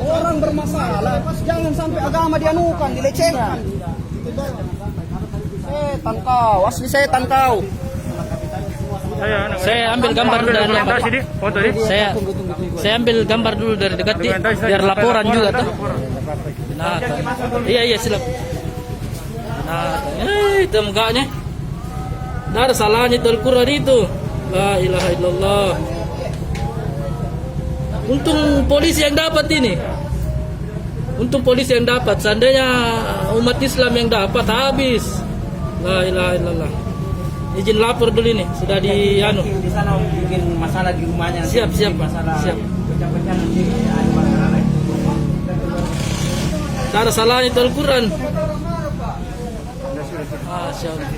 Orang bermasalah, jangan sampai agama dianukan, dilecehkan. Setan kau, asli setan kau. Saya ambil gambar dulu dari dekat. Saya ambil gambar dulu dari dekat biar laporan juga tuh. Nah, iya silap. Nah, itu mukanya. Nah, ada salahnya itu Al-Quran itu. La ilaha illallah. Untung polisi yang dapat ini. Untung polisi yang dapat. Seandainya umat Islam yang dapat habis. La ilaha illallah. Izin lapor dulu ini. Sudah di anu. Di sana bikin masalah di rumahnya. Siap. Pecah-pecah nanti ada masalah lain. Tak ada salahnya itu Al-Quran. Masya Allah.